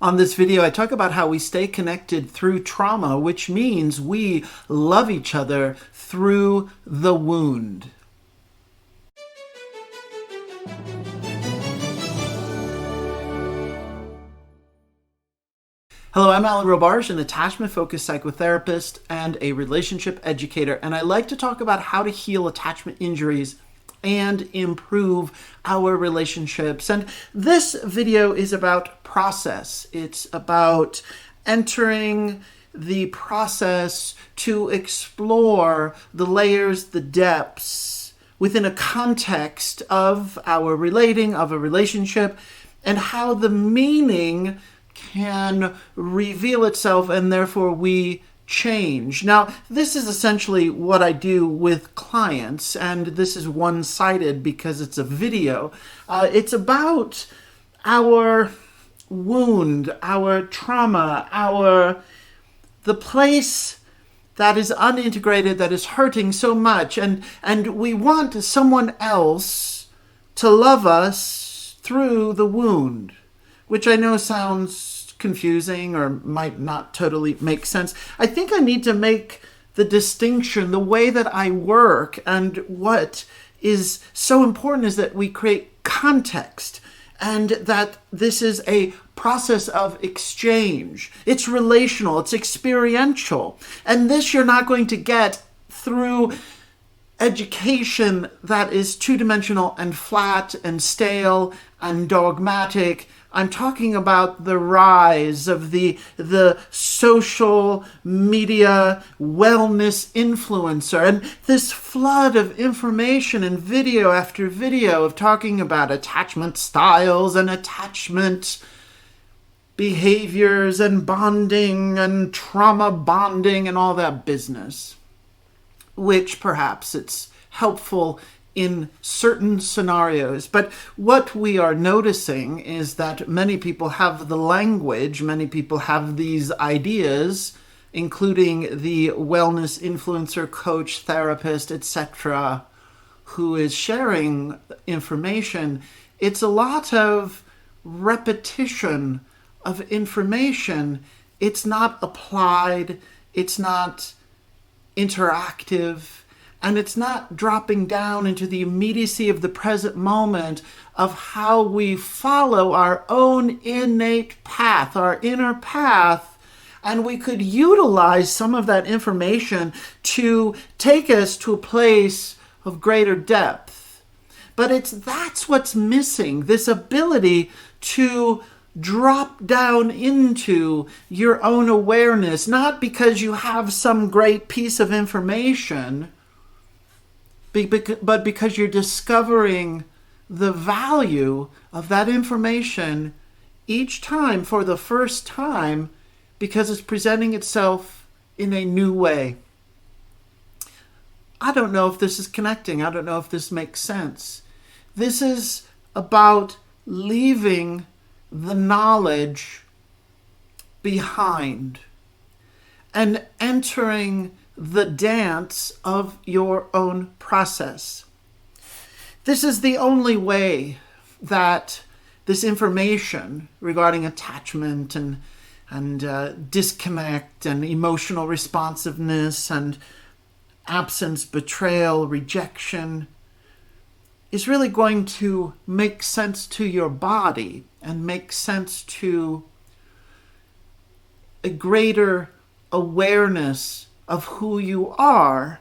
On this video, I talk about how we stay connected through trauma, which means we love each other through the wound. Hello, I'm Robarge, an attachment-focused psychotherapist and a relationship educator, and I like to talk about how to heal attachment injuries and improve our relationships. And this video is about process. It's about entering the process to explore the layers, the depths within a context of our relating, of a relationship, and how the meaning can reveal itself and therefore we change. Now, this is essentially what I do with clients, and this is one-sided because it's a video. It's about our wound, our trauma, the place that is unintegrated, that is hurting so much, and we want someone else to love us through the wound, which I know sounds confusing or might not totally make sense. I think I need to make the distinction. The way that I work and what is so important is that we create context and that this is a process of exchange. It's relational, it's experiential. And this you're not going to get through education that is two-dimensional and flat and stale and dogmatic. I'm talking about the rise of the social media wellness influencer and this flood of information and video after video of talking about attachment styles and attachment behaviors and bonding and trauma bonding and all that business, which perhaps it's helpful in certain scenarios. But what we are noticing is that many people have the language, many people have these ideas, including the wellness influencer, coach, therapist, etc., who is sharing information. It's a lot of repetition of information. It's not applied, it's not interactive, and it's not dropping down into the immediacy of the present moment of how we follow our own innate path, our inner path, and we could utilize some of that information to take us to a place of greater depth. But that's what's missing, this ability to drop down into your own awareness, not because you have some great piece of information, but because you're discovering the value of that information each time for the first time because it's presenting itself in a new way. I don't know if this is connecting. I don't know if this makes sense. This is about leaving the knowledge behind and entering the dance of your own process. This is the only way that this information regarding attachment and disconnect and emotional responsiveness and absence, betrayal, rejection is really going to make sense to your body and make sense to a greater awareness of who you are,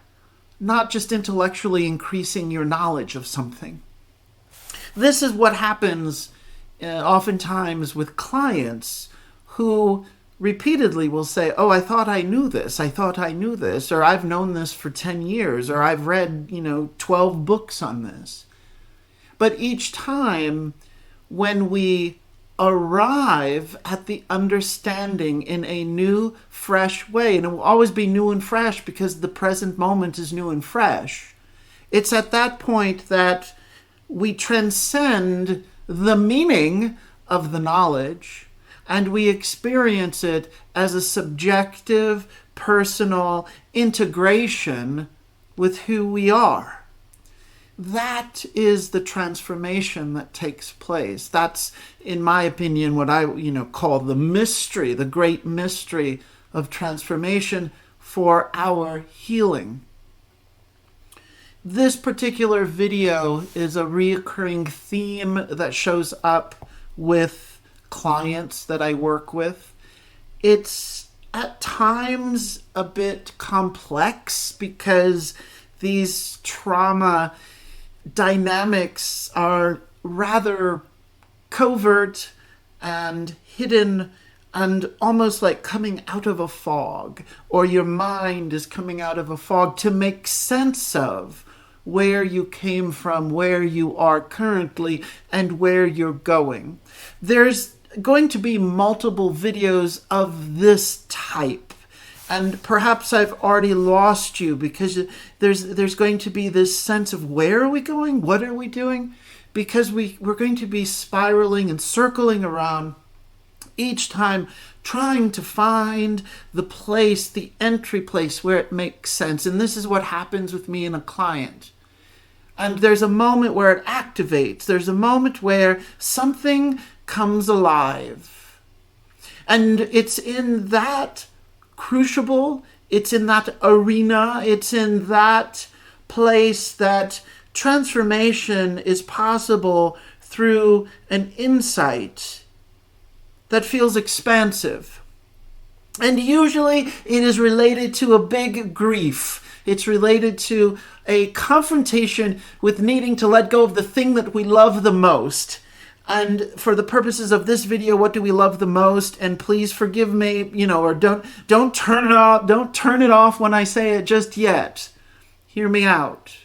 not just intellectually increasing your knowledge of something. This is what happens oftentimes with clients who repeatedly will say, oh, I thought I knew this, or I've known this for 10 years, or I've read, 12 books on this. But each time when we arrive at the understanding in a new, fresh way, and it will always be new and fresh because the present moment is new and fresh. It's at that point that we transcend the meaning of the knowledge and we experience it as a subjective, personal integration with who we are. that is the transformation that takes place. That's, in my opinion, what I call the mystery, the great mystery of transformation for our healing. This particular video is a recurring theme that shows up with clients that I work with. It's at times a bit complex because these trauma dynamics are rather covert and hidden and almost like coming out of a fog, or your mind is coming out of a fog to make sense of where you came from, where you are currently, and where you're going. There's going to be multiple videos of this type. And perhaps I've already lost you because there's going to be this sense of where are we going? What are we doing? Because we're going to be spiraling and circling around each time, trying to find the place, the entry place where it makes sense. And this is what happens with me and a client. And there's a moment where it activates. There's a moment where something comes alive. And it's in that crucible, it's in that arena, it's in that place that transformation is possible through an insight that feels expansive. And usually it is related to a big grief. It's related to a confrontation with needing to let go of the thing that we love the most. And for the purposes of this video, what do we love the most? And please forgive me, or don't turn it off. Don't turn it off when I say it just yet. Hear me out.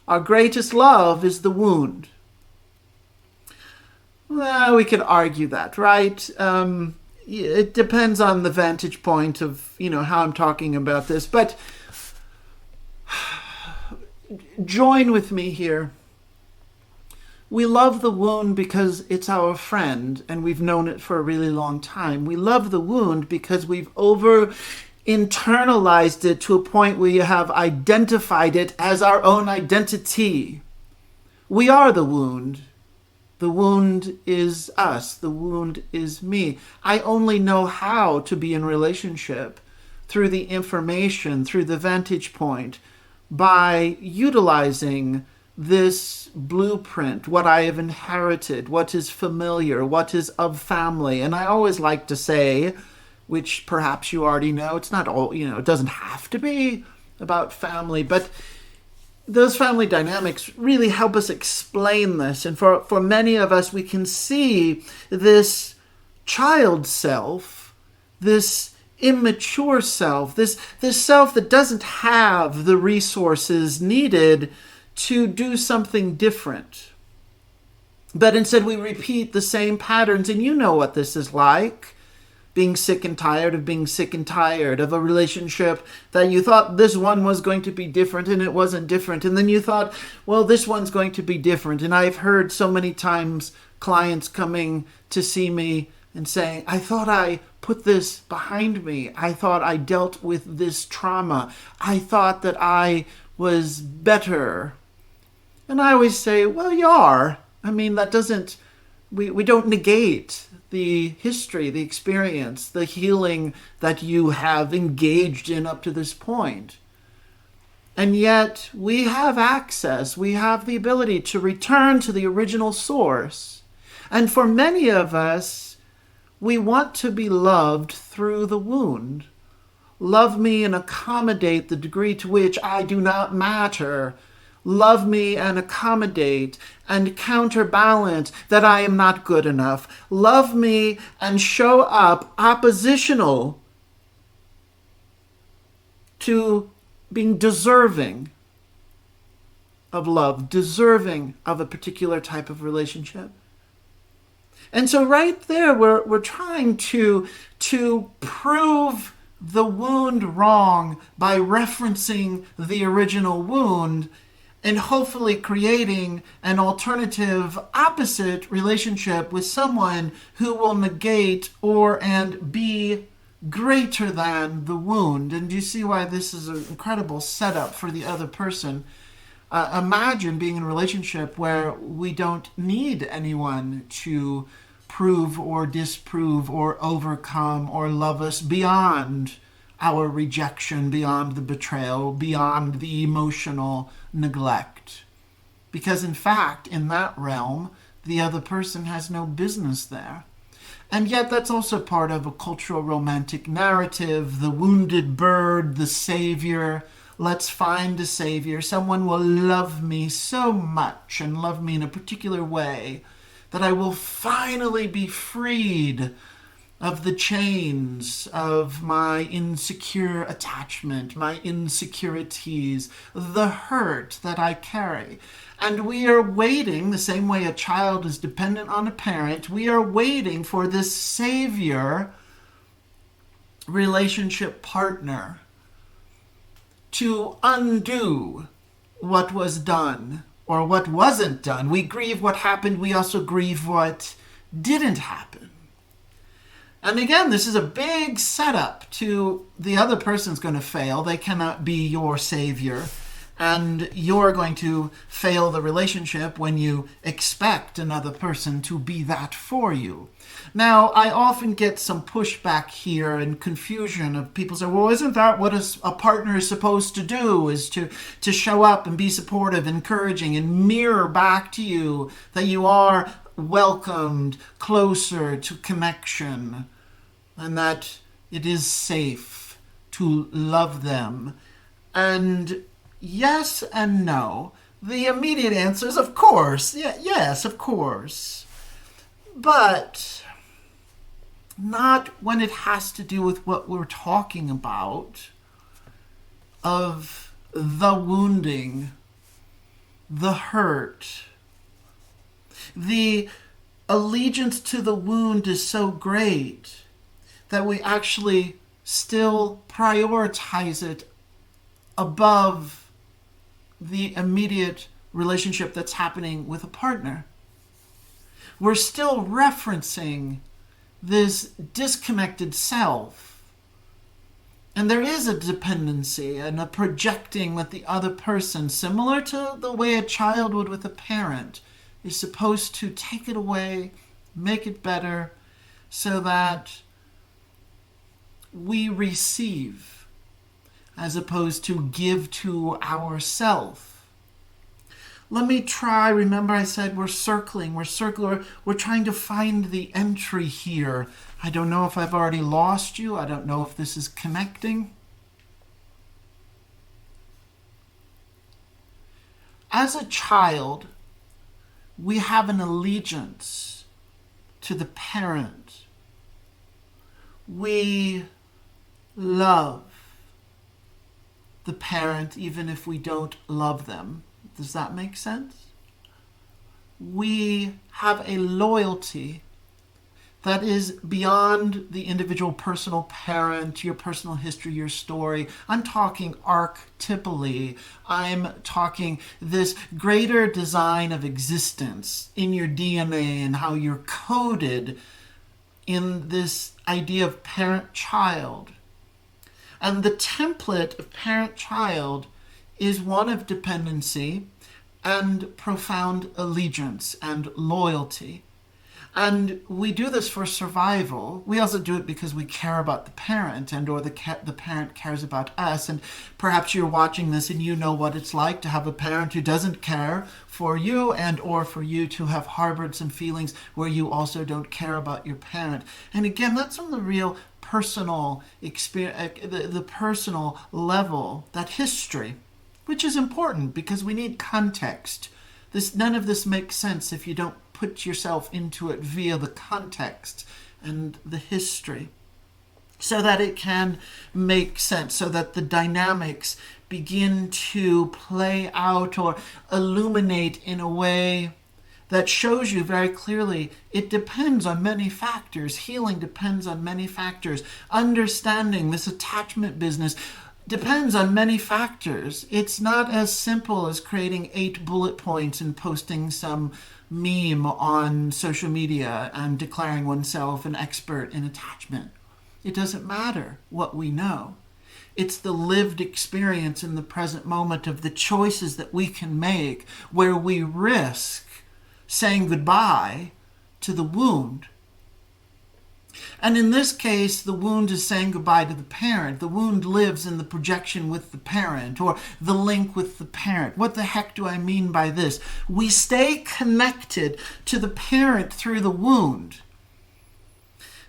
Our greatest love is the wound. Well, we could argue that, right? It depends on the vantage point of, how I'm talking about this. But join with me here. We love the wound because it's our friend and we've known it for a really long time. We love the wound because we've internalized it to a point where you have identified it as our own identity. We are the wound. The wound is us. The wound is me. I only know how to be in relationship through the information, through the vantage point, by utilizing this blueprint, what I have inherited, what is familiar, what is of family. And I always like to say, which perhaps you already know, it's not all, it doesn't have to be about family, but those family dynamics really help us explain this. And for many of us, we can see this child self, this immature self, this self that doesn't have the resources needed to do something different. But instead we repeat the same patterns, and you know what this is like. Being sick and tired of being sick and tired of a relationship that you thought this one was going to be different and it wasn't different. And then you thought, well, this one's going to be different. And I've heard so many times clients coming to see me and saying, I thought I put this behind me. I thought I dealt with this trauma. I thought that I was better. And I always say, well, you are. I mean, that doesn't, we don't negate the history, the experience, the healing that you have engaged in up to this point. And yet we have access, we have the ability to return to the original source. And for many of us, we want to be loved through the wound. Love me and accommodate the degree to which I do not matter. Love me and accommodate and counterbalance that I am not good enough. Love me and show up oppositional to being deserving of love, deserving of a particular type of relationship. And so right there, we're trying to prove the wound wrong by referencing the original wound and hopefully creating an alternative, opposite relationship with someone who will negate and be greater than the wound. And you see why this is an incredible setup for the other person. Imagine being in a relationship where we don't need anyone to prove or disprove or overcome or love us beyond our rejection, beyond the betrayal, beyond the emotional neglect. Because in fact, in that realm, the other person has no business there. And yet that's also part of a cultural romantic narrative, the wounded bird, the savior. Let's find a savior. Someone will love me so much and love me in a particular way that I will finally be freed of the chains of my insecure attachment, my insecurities, the hurt that I carry. And we are waiting, the same way a child is dependent on a parent, we are waiting for this savior relationship partner to undo what was done or what wasn't done. We grieve what happened, we also grieve what didn't happen. And again, this is a big setup to the other person's going to fail. They cannot be your savior. And you're going to fail the relationship when you expect another person to be that for you. Now, I often get some pushback here and confusion of people say, well, isn't that what a partner is supposed to do, is to show up and be supportive, encouraging, and mirror back to you that you are welcomed closer to connection and that it is safe to love them? And yes and no. The immediate answer is, of course. Yes, of course. But not when it has to do with what we're talking about, of the wounding, the hurt. The allegiance to the wound is so great that we actually still prioritize it above the immediate relationship that's happening with a partner. We're still referencing this disconnected self. And there is a dependency and a projecting with the other person, similar to the way a child would with a parent, is supposed to take it away, make it better, so that we receive as opposed to give to ourselves. Let me try. Remember I said we're circling. We're trying to find the entry here. I don't know if I've already lost you. I don't know if this is connecting. As a child, we have an allegiance to the parent. We love the parent even if we don't love them. Does that make sense? We have a loyalty that is beyond the individual personal parent, your personal history, your story. I'm talking archetypally. I'm talking this greater design of existence in your DNA and how you're coded in this idea of parent-child. And the template of parent-child is one of dependency and profound allegiance and loyalty. And we do this for survival. We also do it because we care about the parent, and or the parent cares about us. And perhaps you're watching this and you know what it's like to have a parent who doesn't care for you, and or for you to have harbored some feelings where you also don't care about your parent. And again, that's on the real personal experience, the personal level, that history, which is important because we need context. None of this makes sense if you don't put yourself into it via the context and the history, so that it can make sense, so that the dynamics begin to play out or illuminate in a way that shows you very clearly it depends on many factors. Healing depends on many factors. Understanding this attachment business depends on many factors. It's not as simple as creating 8 bullet points and posting some meme on social media and declaring oneself an expert in attachment. It doesn't matter what we know. It's the lived experience in the present moment of the choices that we can make where we risk saying goodbye to the wound. And in this case, the wound is saying goodbye to the parent. The wound lives in the projection with the parent or the link with the parent. What the heck do I mean by this? We stay connected to the parent through the wound.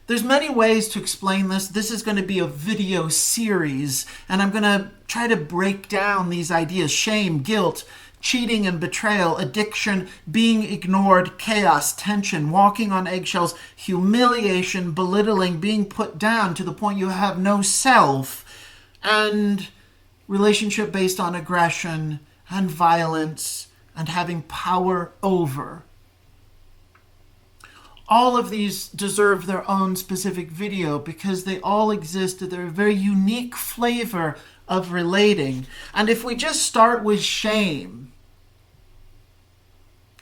There's many ways to explain this. This is going to be a video series, and I'm going to try to break down these ideas: shame, guilt, cheating and betrayal, addiction, being ignored, chaos, tension, walking on eggshells, humiliation, belittling, being put down to the point you have no self, and relationship based on aggression and violence and having power over. All of these deserve their own specific video because they all exist. They're a very unique flavor of relating. And if we just start with shame,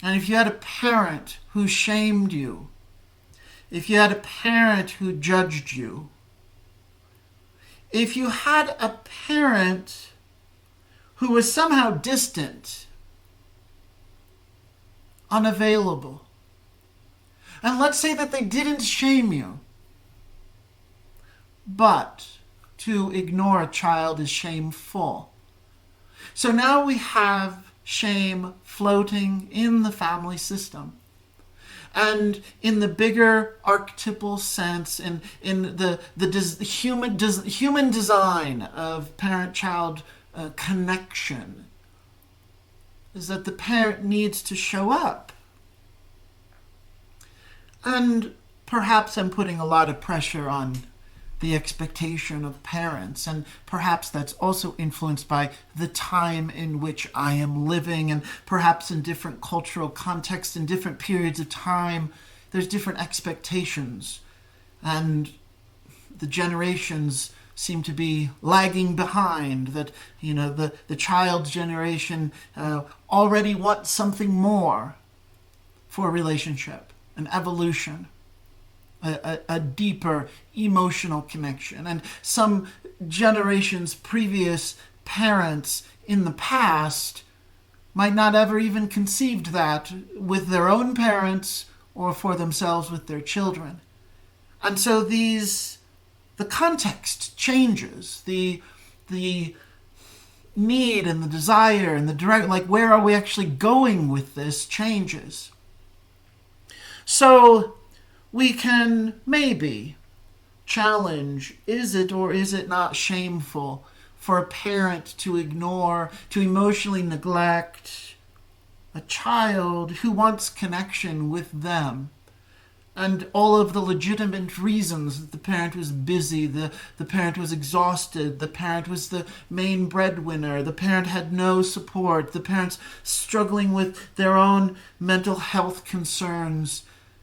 and if you had a parent who shamed you, if you had a parent who judged you, if you had a parent who was somehow distant, unavailable, and let's say that they didn't shame you, but to ignore a child is shameful. So now we have shame floating in the family system. And in the bigger archetypal sense, in the human design of parent-child connection, is that the parent needs to show up. And perhaps I'm putting a lot of pressure on the expectation of parents, and perhaps that's also influenced by the time in which I am living, and perhaps in different cultural contexts, in different periods of time, there's different expectations, and the generations seem to be lagging behind, that, the child's generation already wants something more for a relationship, an evolution, a deeper emotional connection. And some generations previous parents in the past might not ever even conceived that with their own parents or for themselves with their children. And so the context changes, the need and the desire and the direct, where are we actually going with this, changes. So we can maybe challenge, is it or is it not shameful for a parent to ignore, to emotionally neglect a child who wants connection with them? And all of the legitimate reasons that the parent was busy, the parent was exhausted, the parent was the main breadwinner, the parent had no support, the parent's struggling with their own mental health concerns,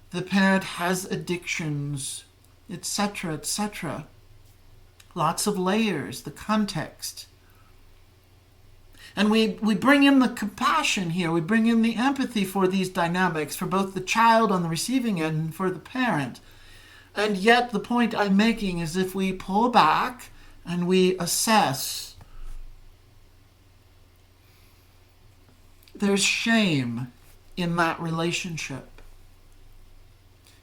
the parent has addictions, etc., etc. Lots of layers, the context. And we bring in the compassion here, we bring in the empathy for these dynamics, for both the child on the receiving end and for the parent. And yet the point I'm making is if we pull back and we assess, there's shame in that relationship.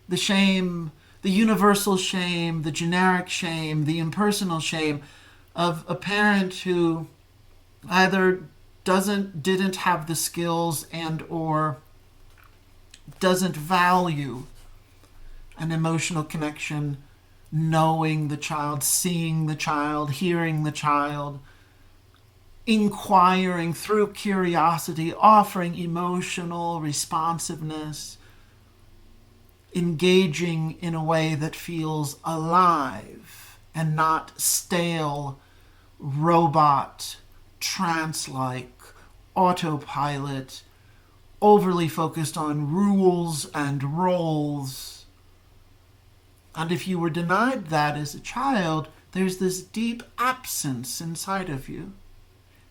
The shame, the universal shame, the generic shame, the impersonal shame of a parent who either didn't have the skills and or doesn't value an emotional connection, knowing the child, seeing the child, hearing the child, inquiring through curiosity, offering emotional responsiveness, engaging in a way that feels alive and not stale, robot, trance-like, autopilot, overly focused on rules and roles. And if you were denied that as a child, there's this deep absence inside of you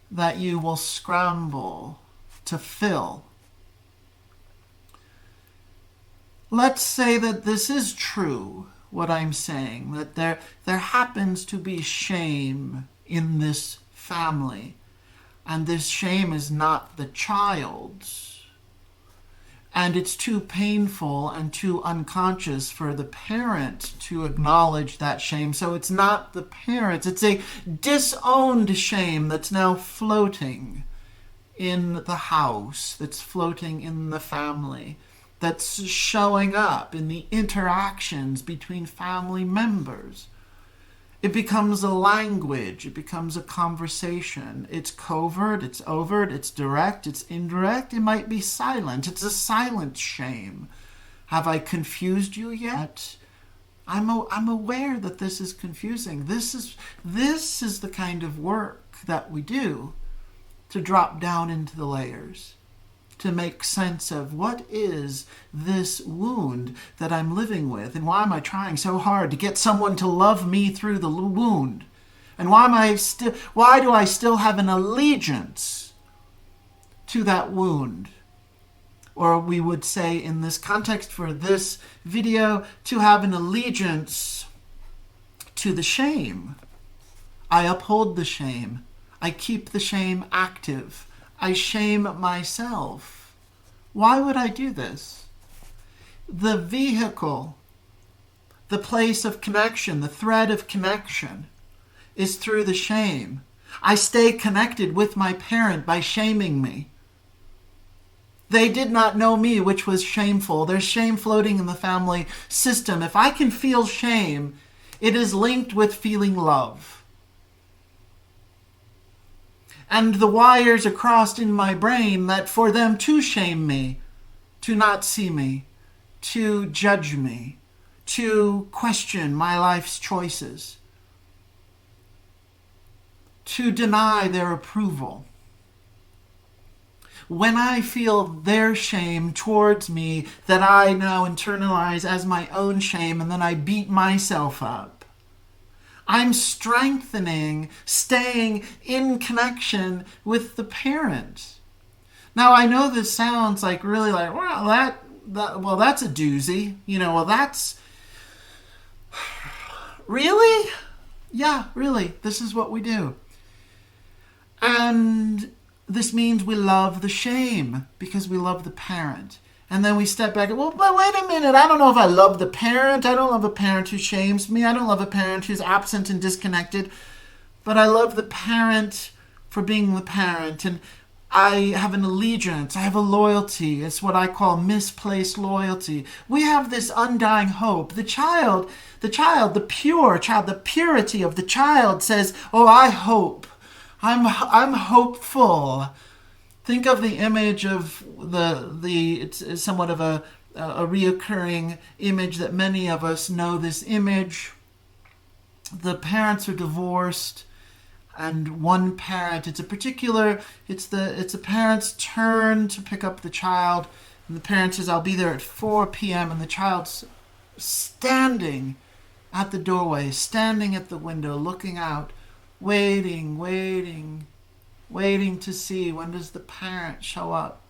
that you will scramble to fill. Let's say that this is true, what I'm saying, that there happens to be shame in this family. And this shame is not the child's. And it's too painful and too unconscious for the parent to acknowledge that shame. So it's not the parents. It's a disowned shame that's now floating in the house, that's floating in the family, that's showing up in the interactions between family members. It becomes a language. It becomes a conversation. It's covert, it's overt, it's direct, it's indirect. It might be silent. It's a silent shame. Have I confused you yet? I'm aware that this is confusing. This is the kind of work that we do to drop down into the layers, to make sense of what is this wound that I'm living with, and why am I trying so hard to get someone to love me through the wound, and why do I still have an allegiance to that wound? Or we would say in this context for this video, to have an allegiance to the shame. I uphold the shame. I keep the shame active. I shame myself. Why would I do this? The vehicle, the place of connection, the thread of connection is through the shame. I stay connected with my parent by shaming me. They did not know me, which was shameful. There's shame floating in the family system. If I can feel shame, it is linked with feeling love. And the wires are crossed in my brain that for them to shame me, to not see me, to judge me, to question my life's choices, to deny their approval. When I feel their shame towards me that I now internalize as my own shame, and then I beat myself up, I'm strengthening, staying in connection with the parent. Now, I know this sounds like really like, well, that's a doozy. That's really? Yeah, really. This is what we do. And this means we love the shame because we love the parent. And then we step back and, but wait a minute, I don't know if I love the parent. I don't love a parent who shames me. I don't love a parent who's absent and disconnected. But I love the parent for being the parent. And I have an allegiance. I have a loyalty. It's what I call misplaced loyalty. We have this undying hope. The purity of the child says, oh, I hope. I'm hopeful. Think of the image of it's somewhat of a reoccurring image that many of us know this image. The parents are divorced, and one parent, it's a parent's turn to pick up the child, and the parent says, I'll be there at 4 p.m., and the child's standing at the doorway, standing at the window, looking out, waiting to see when does the parent show up.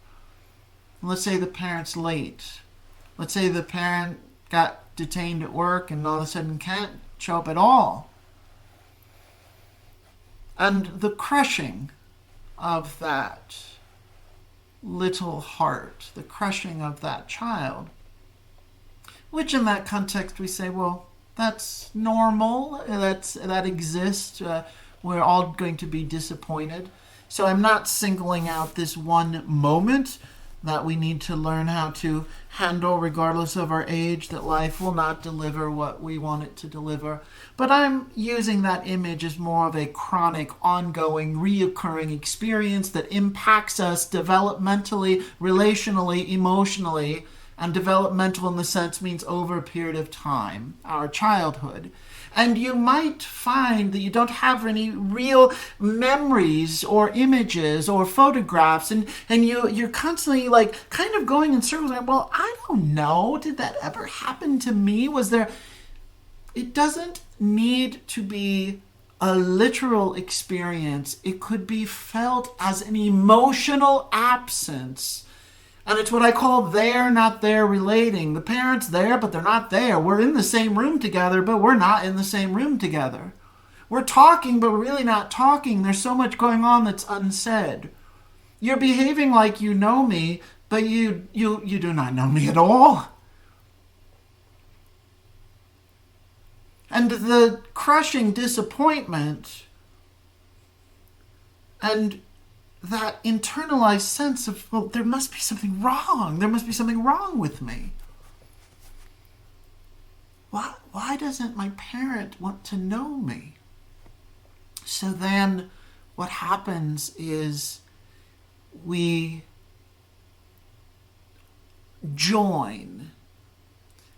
And let's say the parent's late. Let's say the parent got detained at work and all of a sudden can't show up at all. And the crushing of that little heart, the crushing of that child, which in that context we say, well, that's normal, that exists, we're all going to be disappointed. So I'm not singling out this one moment that we need to learn how to handle regardless of our age, that life will not deliver what we want it to deliver. But I'm using that image as more of a chronic, ongoing, reoccurring experience that impacts us developmentally, relationally, emotionally, and developmental in the sense means over a period of time, our childhood. And you might find that you don't have any real memories or images or photographs, and you're constantly like kind of going in circles like, well, I don't know, did that ever happen to me? It doesn't need to be a literal experience. It could be felt as an emotional absence. And it's what I call there, not there relating. The parent's there, but they're not there. We're in the same room together, but we're not in the same room together. We're talking, but we're really not talking. There's so much going on that's unsaid. You're behaving like you know me, but you do not know me at all. And the crushing disappointment and that internalized sense of, well, there must be something wrong. There must be something wrong with me. Why doesn't my parent want to know me? So then what happens is we join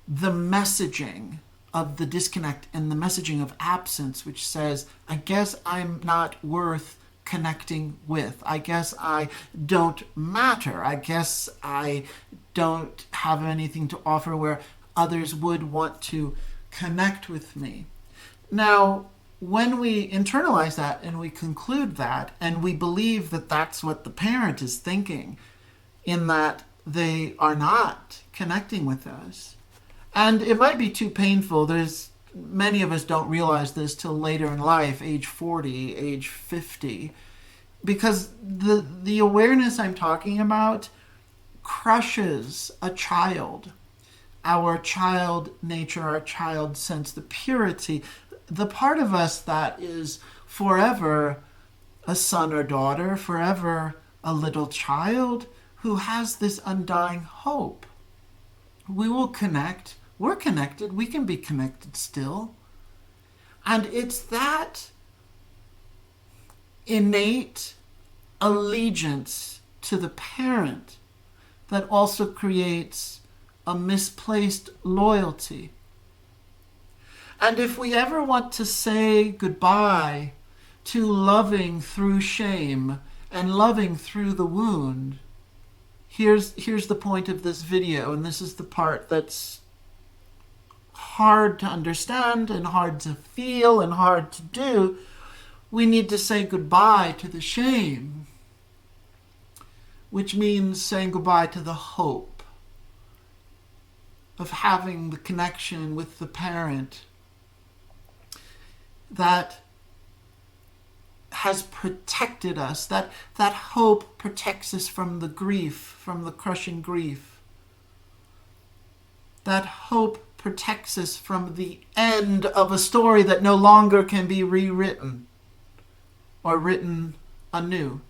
the messaging of the disconnect and the messaging of absence, which says, I guess I'm not worth connecting with. I guess I don't matter. I guess I don't have anything to offer where others would want to connect with me. Now, when we internalize that and we conclude that and we believe that that's what the parent is thinking, in that they are not connecting with us, and it might be too painful. Many of us don't realize this till later in life, age 40, age 50, because the awareness I'm talking about crushes a child, our child nature, our child sense, the purity, the part of us that is forever a son or daughter, forever a little child who has this undying hope. We will connect. We're connected. We can be connected still. And it's that innate allegiance to the parent that also creates a misplaced loyalty. And if we ever want to say goodbye to loving through shame and loving through the wound, here's the point of this video, and this is the part that's hard to understand and hard to feel and hard to do. We need to say goodbye to the shame, which means saying goodbye to the hope of having the connection with the parent that has protected us. That hope protects us from the grief, from the crushing grief. That hope protects us from the end of a story that no longer can be rewritten or written anew.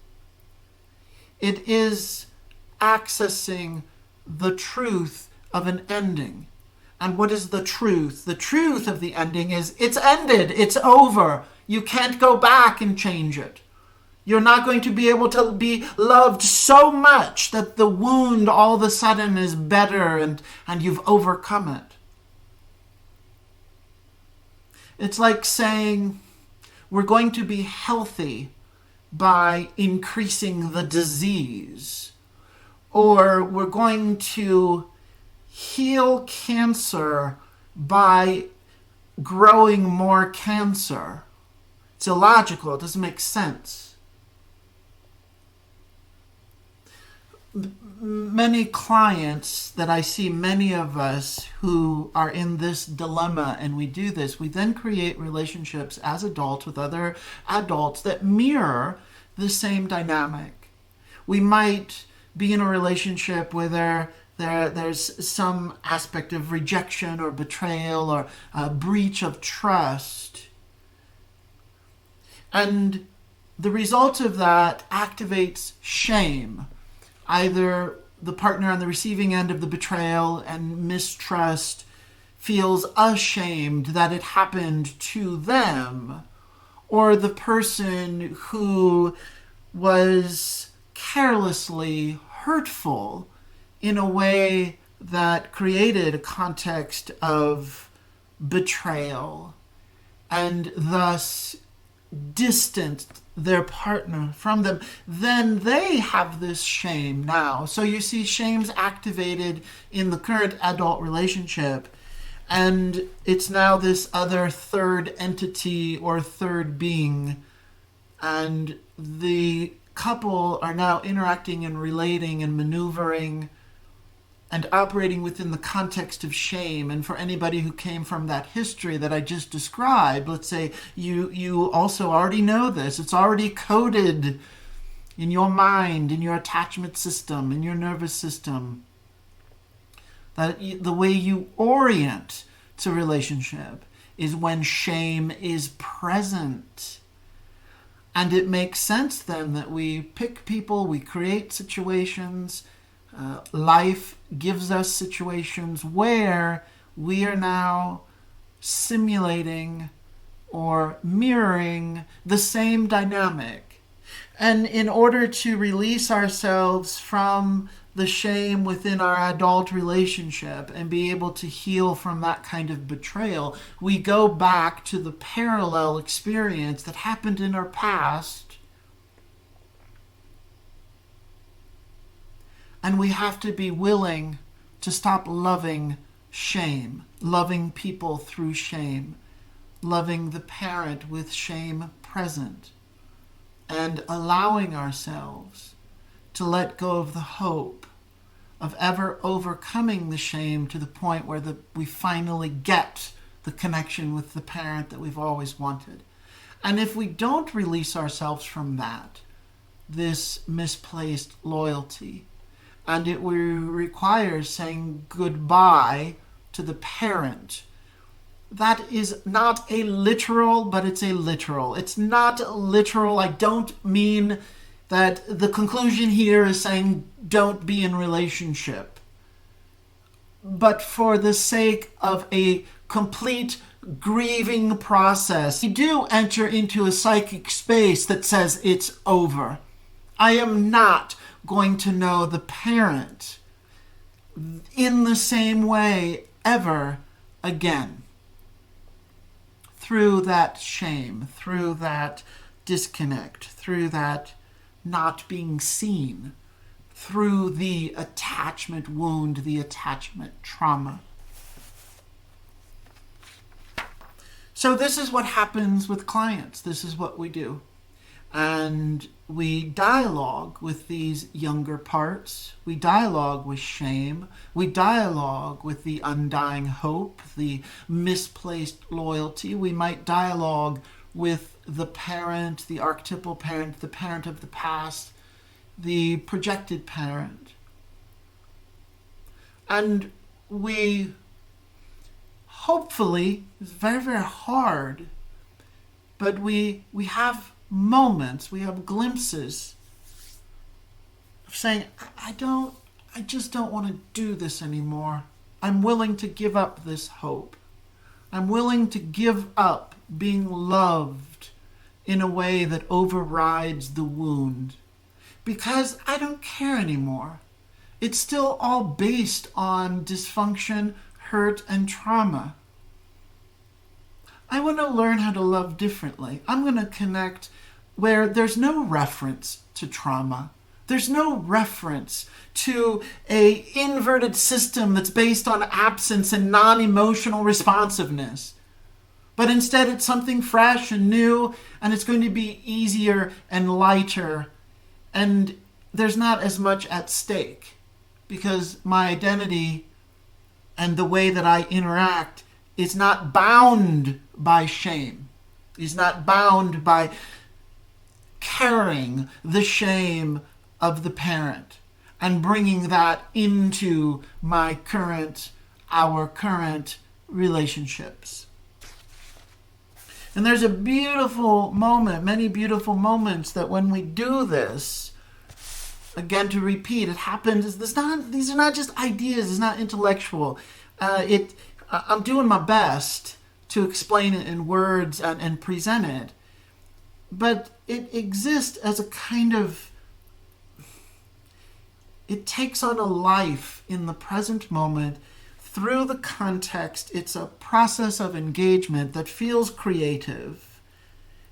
It is accessing the truth of an ending. And what is the truth? The truth of the ending is it's ended. It's over. You can't go back and change it. You're not going to be able to be loved so much that the wound all of a sudden is better and you've overcome it. It's like saying we're going to be healthy by increasing the disease, or we're going to heal cancer by growing more cancer. It's illogical. It doesn't make sense. Many clients that I see, many of us who are in this dilemma, and we do this, we then create relationships as adults with other adults that mirror the same dynamic. We might be in a relationship where there's some aspect of rejection or betrayal or a breach of trust. And the result of that activates shame. Either the partner on the receiving end of the betrayal and mistrust feels ashamed that it happened to them, or the person who was carelessly hurtful in a way that created a context of betrayal and thus distanced their partner from them, then they have this shame now. So you see, shame's activated in the current adult relationship, and it's now this other third entity or third being, and the couple are now interacting and relating and maneuvering and operating within the context of shame. And for anybody who came from that history that I just described, let's say you also already know this. It's already coded in your mind, in your attachment system, in your nervous system, that the way you orient to relationship is when shame is present. And it makes sense then that we pick people, we create situations. Life gives us situations where we are now simulating or mirroring the same dynamic. And in order to release ourselves from the shame within our adult relationship and be able to heal from that kind of betrayal, we go back to the parallel experience that happened in our past. And we have to be willing to stop loving shame, loving people through shame, loving the parent with shame present, and allowing ourselves to let go of the hope of ever overcoming the shame to the point where we finally get the connection with the parent that we've always wanted. And if we don't release ourselves from that, this misplaced loyalty, and it requires saying goodbye to the parent. That is not a literal, but it's a literal. It's not literal. I don't mean that the conclusion here is saying don't be in relationship. But for the sake of a complete grieving process, we do enter into a psychic space that says it's over. I am not going to know the parent in the same way ever again. Through that shame, through that disconnect, through that not being seen, through the attachment wound, the attachment trauma. So this is what happens with clients. This is what we do. And we dialogue with these younger parts. We dialogue with shame. We dialogue with the undying hope, the misplaced loyalty. We might dialogue with the parent, the archetypal parent, the parent of the past, the projected parent. And we hopefully, it's very, very hard, but we have moments, we have glimpses of saying, I just don't want to do this anymore. I'm willing to give up this hope. I'm willing to give up being loved in a way that overrides the wound because I don't care anymore. It's still all based on dysfunction, hurt, and trauma. I want to learn how to love differently. I'm going to connect where there's no reference to trauma. There's no reference to an inverted system that's based on absence and non-emotional responsiveness. But instead it's something fresh and new, and it's going to be easier and lighter. And there's not as much at stake because my identity and the way that I interact is not bound by shame. Is not bound by carrying the shame of the parent and bringing that into our current relationships. And there's a beautiful moment, many beautiful moments that when we do this, again to repeat, it happens. These are not just ideas. It's not intellectual. I'm doing my best to explain it in words and present it. But it exists as a kind of, it takes on a life in the present moment through the context. It's a process of engagement that feels creative.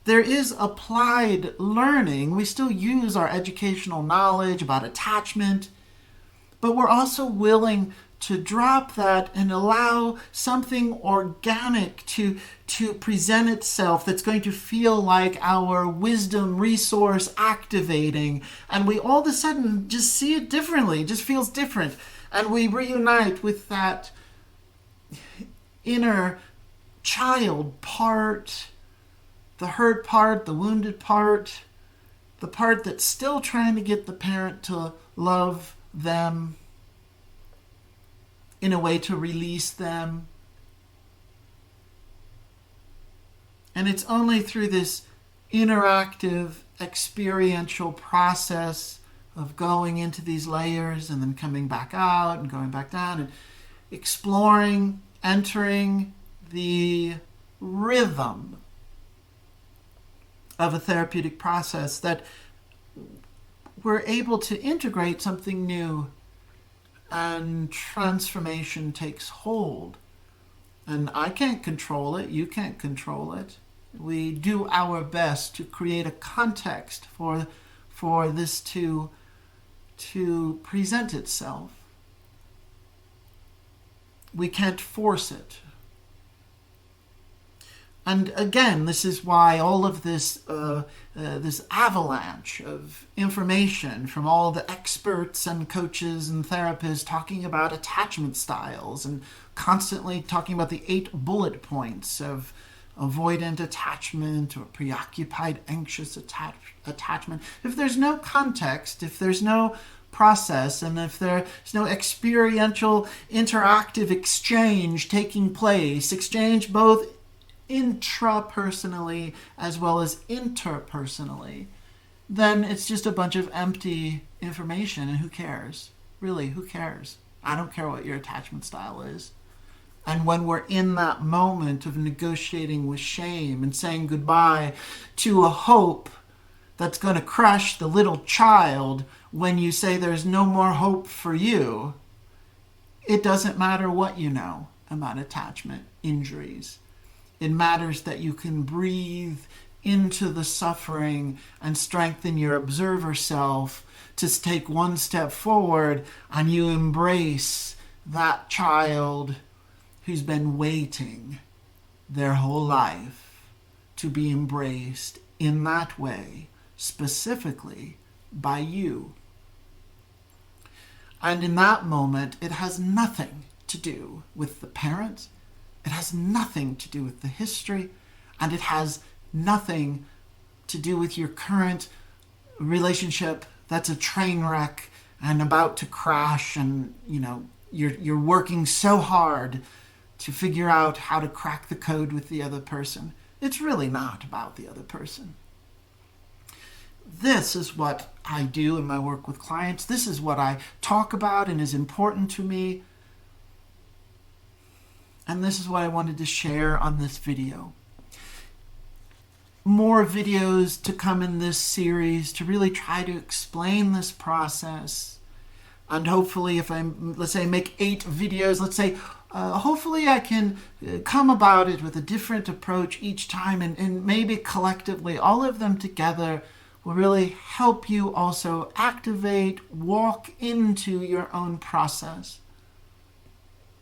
There is applied learning. We still use our educational knowledge about attachment, but we're also willing to drop that and allow something organic to present itself that's going to feel like our wisdom resource activating. And we all of a sudden just see it differently. It just feels different. And we reunite with that inner child part, the hurt part, the wounded part, the part that's still trying to get the parent to love them in a way to release them. And it's only through this interactive, experiential process of going into these layers and then coming back out and going back down and exploring, entering the rhythm of a therapeutic process that we're able to integrate something new and transformation takes hold. And I can't control it, you can't control it. We do our best to create a context for this to present itself. We can't force it. And again, this is why all of this this avalanche of information from all the experts and coaches and therapists talking about attachment styles and constantly talking about the 8 bullet points of avoidant attachment or preoccupied anxious attachment. If there's no context, if there's no process, and if there's no experiential interactive exchange taking place, exchange both intrapersonally as well as interpersonally, then it's just a bunch of empty information, and who cares? Really, who cares? I don't care what your attachment style is. And when we're in that moment of negotiating with shame and saying goodbye to a hope that's going to crush the little child when you say there's no more hope for you, it doesn't matter what you know about attachment injuries. It matters that you can breathe into the suffering and strengthen your observer self to take one step forward, and you embrace that child who's been waiting their whole life to be embraced in that way, specifically by you. And in that moment, it has nothing to do with the parent, it has nothing to do with the history, and it has nothing to do with your current relationship that's a train wreck and about to crash, and you're working so hard to figure out how to crack the code with the other person. It's really not about the other person. This is what I do in my work with clients. This is what I talk about and is important to me. And this is what I wanted to share on this video. More videos to come in this series to really try to explain this process. And hopefully if let's say make 8 videos, let's say, hopefully I can come about it with a different approach each time, and maybe collectively all of them together will really help you also activate, walk into your own process.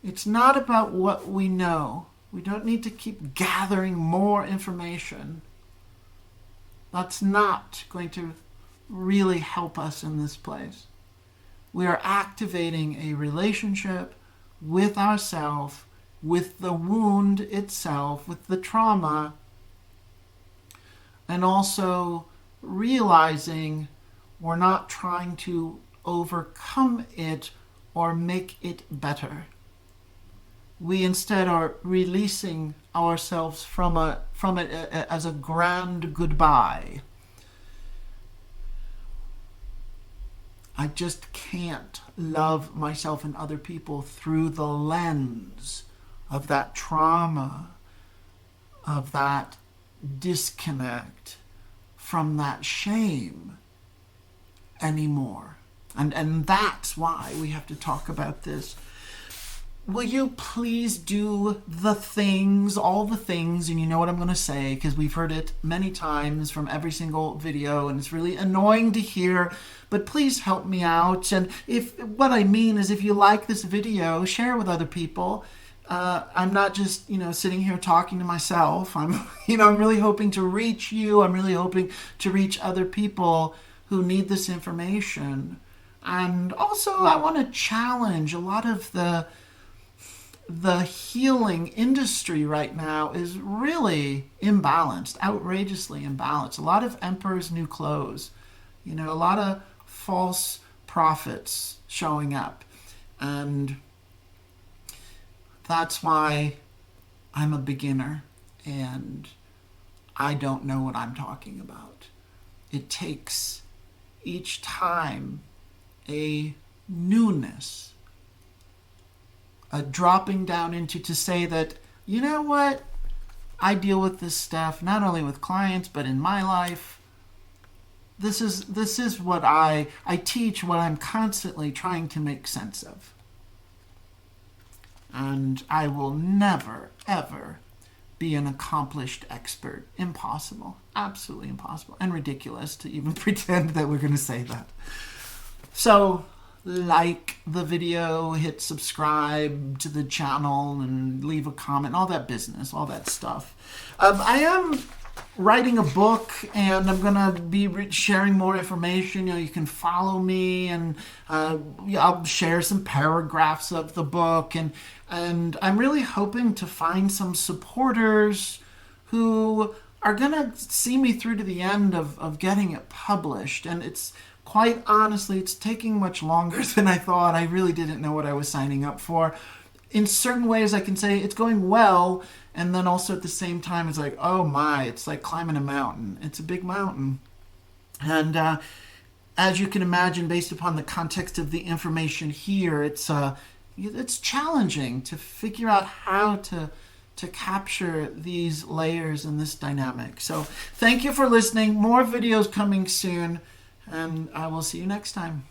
It's not about what we know. We don't need to keep gathering more information. That's not going to really help us in this place. We are activating a relationship with ourselves, with the wound itself, with the trauma, and also realizing we're not trying to overcome it or make it better. We instead are releasing ourselves from it as a grand goodbye. I just can't love myself and other people through the lens of that trauma, of that disconnect, from that shame anymore. And that's why we have to talk about this. Will you please do the things, all the things, and you know what I'm going to say, because we've heard it many times from every single video, and it's really annoying to hear, but please help me out. And if what I mean is, if you like this video, share with other people. I'm not just, sitting here talking to myself. I'm really hoping to reach you. I'm really hoping to reach other people who need this information. And also, I want to challenge a lot of the healing industry right now is really imbalanced, outrageously imbalanced. A lot of emperor's new clothes, a lot of false prophets showing up. And that's why I'm a beginner and I don't know what I'm talking about. It takes each time a newness, a dropping down into to say that, you know what, I deal with this stuff not only with clients but in my life. This is what I teach, what I'm constantly trying to make sense of. And I will never, ever be an accomplished expert. Impossible. Absolutely impossible. And ridiculous to even pretend that we're going to say that. So, like the video, hit subscribe to the channel, and leave a comment, all that business, all that stuff. I am writing a book, and I'm going to be sharing more information. You can follow me, and I'll share some paragraphs of the book, and I'm really hoping to find some supporters who are going to see me through to the end of getting it published. And it's quite honestly, it's taking much longer than I thought. I really didn't know what I was signing up for. In certain ways, I can say it's going well, and then also at the same time, it's like, oh my, it's like climbing a mountain. It's a big mountain. And as you can imagine, based upon the context of the information here, it's challenging to figure out how to capture these layers and this dynamic. So thank you for listening. More videos coming soon, and I will see you next time.